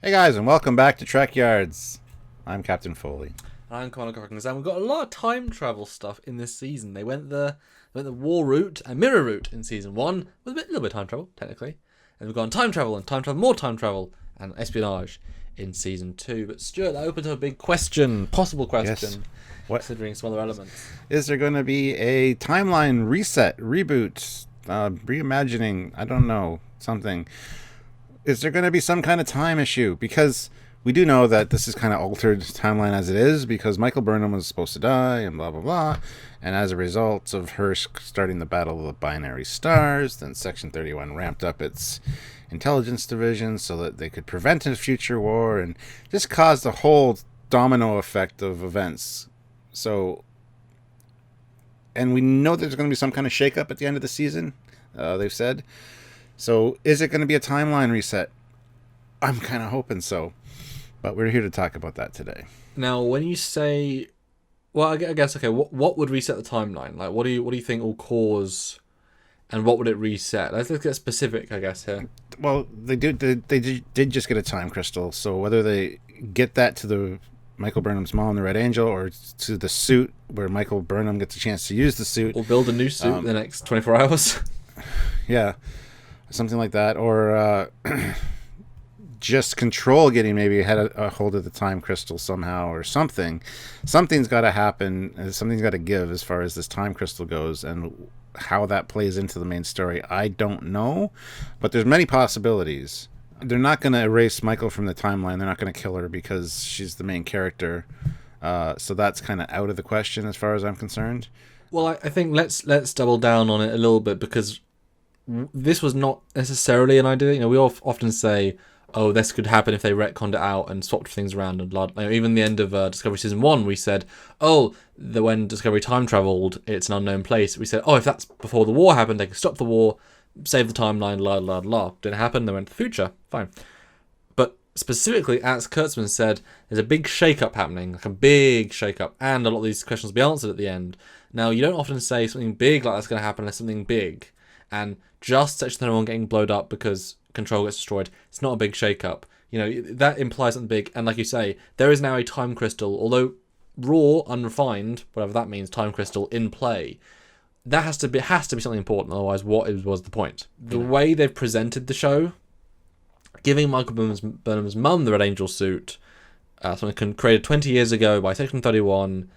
Hey guys, and welcome back to Trekyards. I'm Captain Foley. I'm Commander Cockings, and we've got a lot of time travel stuff in this season. They went the war route and mirror route in season one, with a little bit of time travel, technically. And we've gone time travel, more time travel, and espionage in season two. But Stuart, that opens up a big question, possible question, Yes. What considering some other elements. is there going to be a timeline reset, reboot, reimagining? I don't know, something. Is there going to be some kind of time issue? Because we do know that this is kind of altered timeline as it is, because Michael Burnham was supposed to die and blah blah blah, and as a result of her starting the battle of the binary stars, then Section 31 ramped up its intelligence division so that they could prevent a future war, and just caused a whole domino effect of events. So, and we know there's going to be some kind of shakeup at the end of the season. They've said. So, is it going to be a timeline reset? I'm kind of hoping so. But we're here to talk about that today. Now, when you say, well, I guess okay, what would reset the timeline? Like, what do you think will cause, and what would it reset? Let's get specific, I guess here. Well, they did just get a time crystal. So whether they get that to the Michael Burnham's mom, the Red Angel, or to the suit where Michael Burnham gets a chance to use the suit, Or build a new suit in the next 24 hours. yeah, something like that, or just Control getting maybe a hold of the time crystal somehow, or something. Something's got to happen. Something's got to give as far as this time crystal goes, and how that plays into the main story, I don't know. But there's many possibilities. They're not going to erase Michael from the timeline. They're not going to kill her because she's the main character. So that's kind of out of the question as far as I'm concerned. Well, I think let's double down on it a little bit, because this was not necessarily an idea. You know, we often say, "Oh, this could happen if they retconned it out and swapped things around." And even the end of Discovery season one, we said, "Oh, when Discovery time traveled, it's an unknown place." We said, "Oh, if that's before the war happened, they could stop the war, save the timeline." La la la. Didn't happen. They went to the future. Fine. But specifically, as Kurtzman said, there's a big shake-up happening, like a big shake-up, and a lot of these questions will be answered at the end. Now, you don't often say something big like that's going to happen unless something big. And just Section 31 getting blowed up because Control gets destroyed, it's not a big shake-up. You know, that implies something big. And like you say, there is now a time crystal, although raw, unrefined, whatever that means, time crystal in play. That has to be something important. Otherwise, what was the point? The way they've presented the show, giving Michael Burnham's mum the Red Angel suit, something created 20 years ago by Section 31,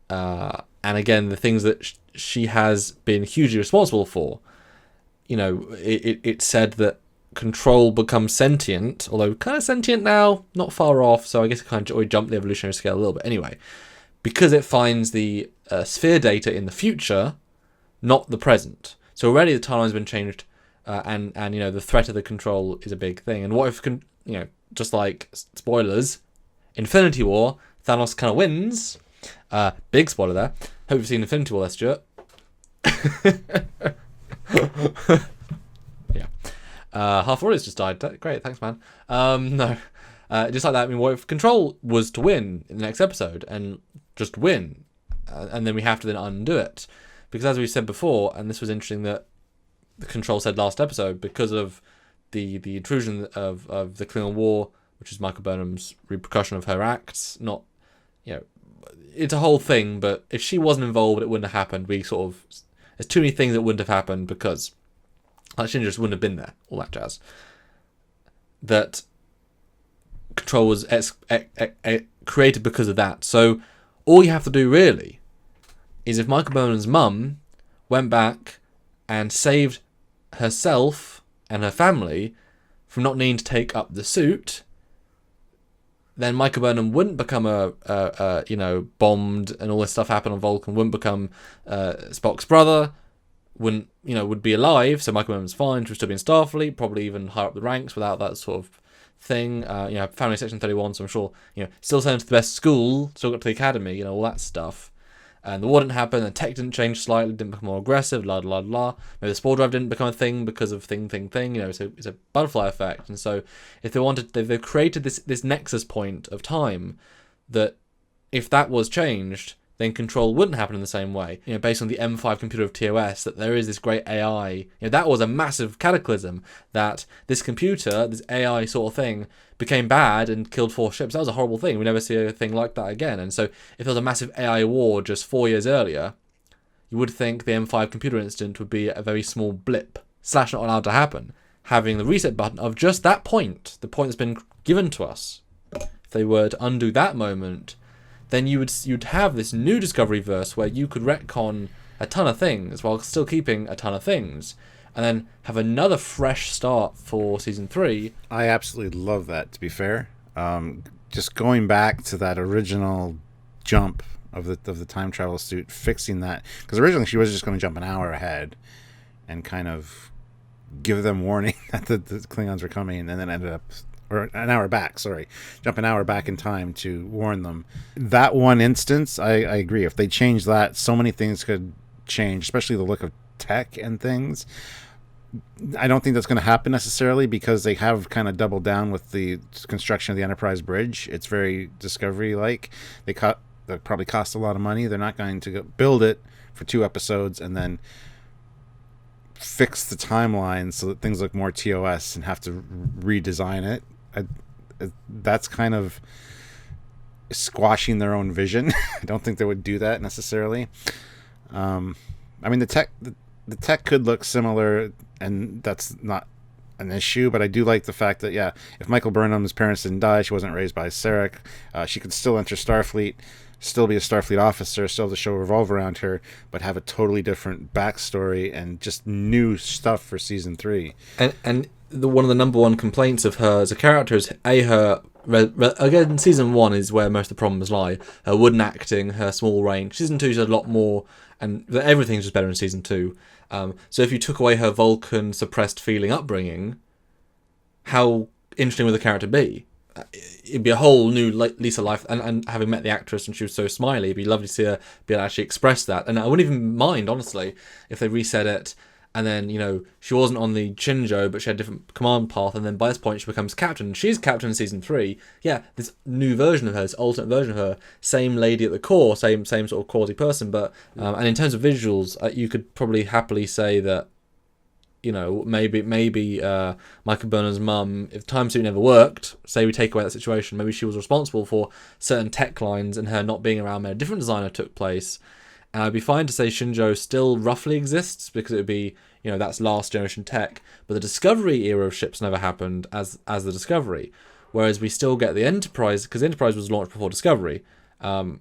and again, the things that she has been hugely responsible for. You know, it said that Control becomes sentient, although kind of sentient now, not far off, so I guess it kind of jumped the evolutionary scale a little bit. Anyway, because it finds the sphere data in the future, not the present. So already the timeline's been changed, and you know, the threat of the Control is a big thing. And what if, just like, spoilers, Infinity War, Thanos kind of wins. Big spoiler there. Hope you've seen Infinity War there, Stuart. Yeah. Half the audience just died. Great, thanks, man. No. Just like that, I mean, what if Control was to win in the next episode and just win? And then we have to then undo it. Because as we said before, and this was interesting that the Control said last episode, because of the intrusion of the Klingon War, which is Michael Burnham's repercussion of her acts, not, you know, it's a whole thing, but if she wasn't involved, it wouldn't have happened. There's too many things that wouldn't have happened because Shinja just wouldn't have been there, all that jazz. That Control was created because of that. So all you have to do really is, if Michael Burnham's mum went back and saved herself and her family from not needing to take up the suit, then Michael Burnham wouldn't become bombed and all this stuff happen on Vulcan, wouldn't become Spock's brother, would be alive, so Michael Burnham's fine, she would still be in Starfleet, probably even higher up the ranks without that sort of thing. Family Section 31, so I'm sure, still sent to the best school, still got to the academy, all that stuff. And the war didn't happen, the tech didn't change slightly, didn't become more aggressive, la la la. Maybe the spore drive didn't become a thing because of thing. It's a butterfly effect. And so if they've created this nexus point of time, that if that was changed, then Control wouldn't happen in the same way. Based on the M5 computer of TOS, that there is this great AI. That was a massive cataclysm, that this computer, this AI sort of thing, became bad and killed 4 ships. That was a horrible thing. We never see a thing like that again. And so if there was a massive AI war just 4 years earlier, you would think the M5 computer incident would be a very small blip. / not allowed to happen. Having the reset button of just that point, the point that's been given to us, if they were to undo that moment, then you'd have this new Discovery verse where you could retcon a ton of things while still keeping a ton of things, and then have another fresh start for season 3. I absolutely love that, to be fair. Just going back to that original jump of the time travel suit, fixing that, because originally she was just going to jump an hour ahead and kind of give them warning that the Klingons were coming, and then ended up, or an hour back, sorry, jump an hour back in time to warn them. That one instance, I agree. If they change that, so many things could change, especially the look of tech and things. I don't think that's going to happen necessarily, because they have kind of doubled down with the construction of the Enterprise bridge. It's very Discovery-like. That probably cost a lot of money. They're not going to go build it for 2 episodes and then fix the timeline so that things look more TOS and have to redesign it. That's kind of squashing their own vision. I don't think they would do that necessarily. I mean, the tech could look similar, and that's not an issue, but I do like the fact that, yeah, if Michael Burnham's parents didn't die, she wasn't raised by Sarek, she could still enter Starfleet, still be a Starfleet officer, still the show revolve around her, but have a totally different backstory and just new stuff for season 3. And one of the number one complaints of her as a character is her again, season 1 is where most of the problems lie. Her wooden acting, her small range. Season 2 is a lot more, and everything's just better in season 2. So if you took away her Vulcan suppressed feeling upbringing, how interesting would the character be? It'd be a whole new Lisa life, and having met the actress and she was so smiley, it'd be lovely to see her be able to actually express that. And I wouldn't even mind, honestly, if they reset it and then, she wasn't on the Shinjo, but she had a different command path, and then by this point she becomes captain. She's captain in season 3. Yeah, this new version of her, this alternate version of her, same lady at the core, same sort of quality person, but and in terms of visuals, you could probably happily say that, maybe Michael Burnham's mum, if time suit never worked, say we take away that situation, maybe she was responsible for certain tech lines and her not being around when a different designer took place. And I'd be fine to say Shinjo still roughly exists, because it would be, that's last generation tech. But the Discovery era of ships never happened as the Discovery. Whereas we still get the Enterprise, because the Enterprise was launched before Discovery. So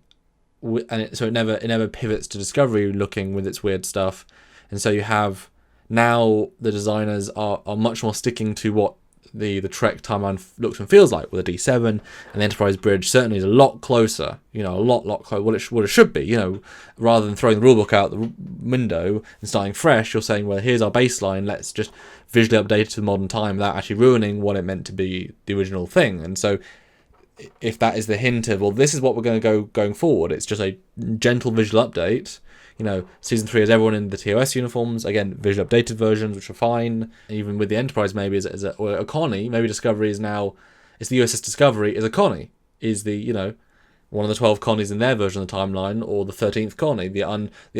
it never pivots to Discovery looking with its weird stuff. And so you have, now the designers are much more sticking to what the Trek timeline looks and feels like, with a D7, and the Enterprise bridge certainly is a lot closer, a lot closer, what it should be, rather than throwing the rulebook out the window and starting fresh. You're saying, well, here's our baseline, let's just visually update it to the modern time without actually ruining what it meant to be the original thing. And so if that is the hint of, well, this is what we're going to going forward, it's just a gentle visual update. Season 3 has everyone in the TOS uniforms. Again, visually updated versions, which are fine. Even with the Enterprise, maybe or a Connie. Maybe Discovery is now, it's the USS Discovery is a Connie. Is the one of the 12 Connies in their version of the timeline, or the 13th Connie, the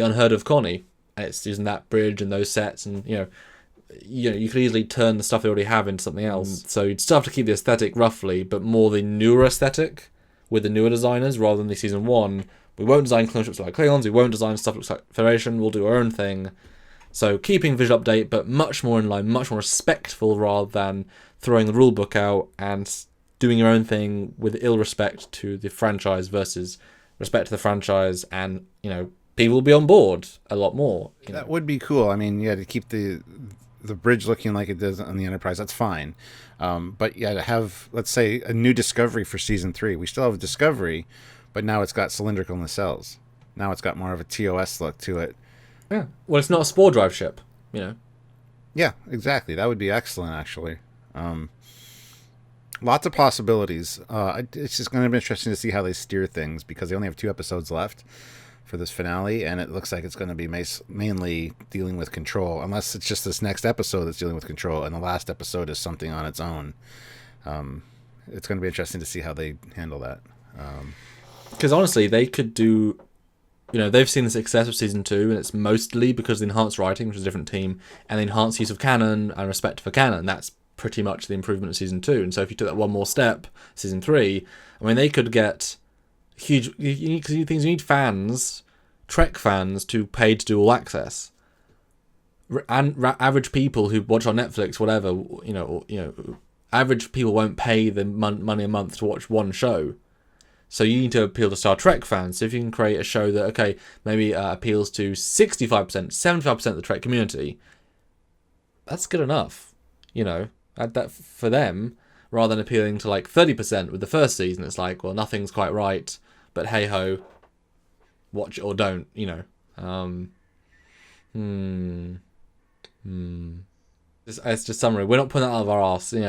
unheard of Connie. And it's using that bridge and those sets, and you could easily turn the stuff they already have into something else. So you'd still have to keep the aesthetic roughly, but more the newer aesthetic with the newer designers rather than the season 1. We won't design Klingon ships like Klingons, we won't design stuff that looks like Federation, we'll do our own thing. So keeping visual update, but much more in line, much more respectful, rather than throwing the rulebook out and doing your own thing with ill respect to the franchise versus respect to the franchise, and, people will be on board a lot more. That would be cool. I mean, to keep the bridge looking like it does on the Enterprise, that's fine. But to have, let's say, a new Discovery for season 3. We still have a Discovery, but now it's got cylindrical nacelles. Now it's got more of a TOS look to it. Yeah. Well, it's not a spore drive ship, Yeah, exactly. That would be excellent, actually. Lots of possibilities. It's just going to be interesting to see how they steer things, because they only have 2 episodes left for this finale, and it looks like it's going to be mainly dealing with Control, unless it's just this next episode that's dealing with Control, and the last episode is something on its own. It's going to be interesting to see how they handle that. Because honestly, they could do they've seen the success of season 2, and it's mostly because of the enhanced writing, which is a different team, and the enhanced use of canon and respect for canon. That's pretty much the improvement of season 2. And so if you took that one more step, season 3, I mean, they could get huge. You need fans, Trek fans, to pay to do all access. And average people who watch on Netflix, whatever, average people won't pay the money a month to watch one show. So you need to appeal to Star Trek fans. So if you can create a show that, okay, maybe appeals to 65%, 75% of the Trek community, that's good enough, that for them, rather than appealing to like 30% with the first season. It's like, well, nothing's quite right, but hey ho, watch it or don't, It's just summary. We're not putting that out of our arse. He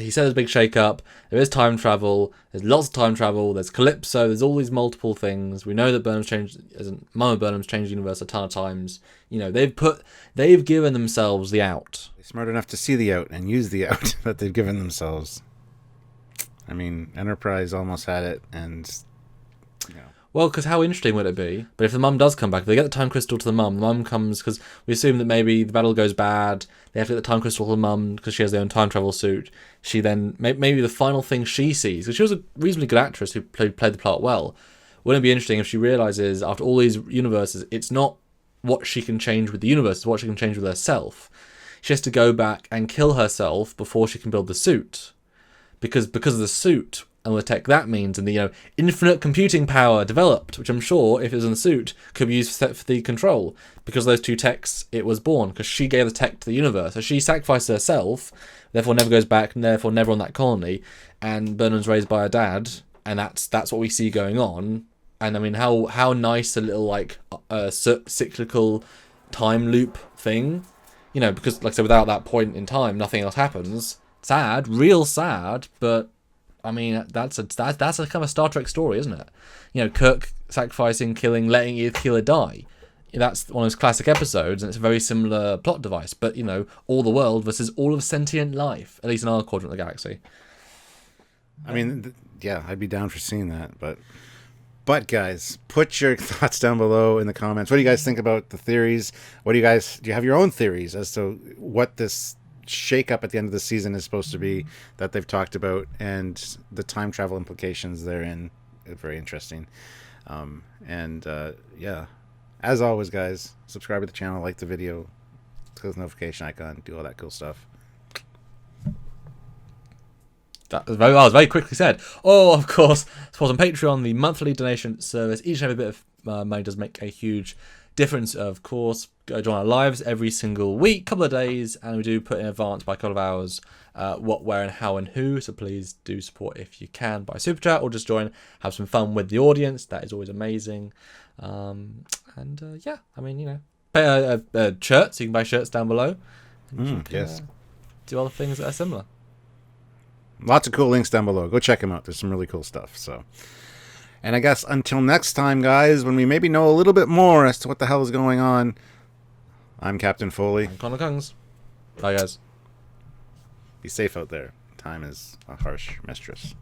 said there's a big shake-up. There is time travel. There's lots of time travel. There's Calypso. There's all these multiple things. We know that Mama Burnham's changed the universe a ton of times. They've given themselves the out. They're smart enough to see the out and use the out that they've given themselves. I mean, Enterprise almost had it, and Well, because how interesting would it be? But if the mum does come back, if they get the time crystal to the mum comes, because we assume that maybe the battle goes bad, they have to get the time crystal to the mum because she has their own time travel suit. She then, maybe the final thing she sees, because she was a reasonably good actress who played the part well, wouldn't it be interesting if she realises after all these universes, it's not what she can change with the universe, it's what she can change with herself. She has to go back and kill herself before she can build the suit. Because of the suit and the tech that means, and the infinite computing power developed, which I'm sure, if it was in the suit, could be used for the control. Because of those two techs, it was born. Because she gave the tech to the universe. So she sacrificed herself, therefore never goes back, and therefore never on that colony. And Burnham's raised by her dad, and that's what we see going on. And I mean, how nice a little cyclical time loop thing, because like I said, without that point in time, nothing else happens. Sad, real sad, but. I mean, that's a kind of a Star Trek story, isn't it? Kirk sacrificing, killing, letting Keeler die. That's one of those classic episodes, and it's a very similar plot device. But, all the world versus all of sentient life, at least in our quadrant of the galaxy. I mean, yeah, I'd be down for seeing that. But guys, put your thoughts down below in the comments. What do you guys think about the theories? Do you have your own theories as to what this shake up at the end of the season is supposed to be that they've talked about, and the time travel implications therein? Very interesting. Yeah, as always, guys, subscribe to the channel, like the video, click the notification icon, do all that cool stuff. That was very quickly said. Oh, of course, support on Patreon, the monthly donation service. Each and every bit of money does make a huge difference. Of course, go join our lives every single week, couple of days, and we do put in advance by a couple of hours what, where, and how, and who. So please do support if you can by super chat, or just join, have some fun with the audience. That is always amazing. Yeah, I mean, pay a shirt, so you can buy shirts down below. And yes. Do other things that are similar. Lots of cool links down below. Go check them out. There's some really cool stuff. So. And I guess until next time, guys, when we maybe know a little bit more as to what the hell is going on, I'm Captain Foley. I'm Connor Kungs. Bye, guys. Be safe out there. Time is a harsh mistress.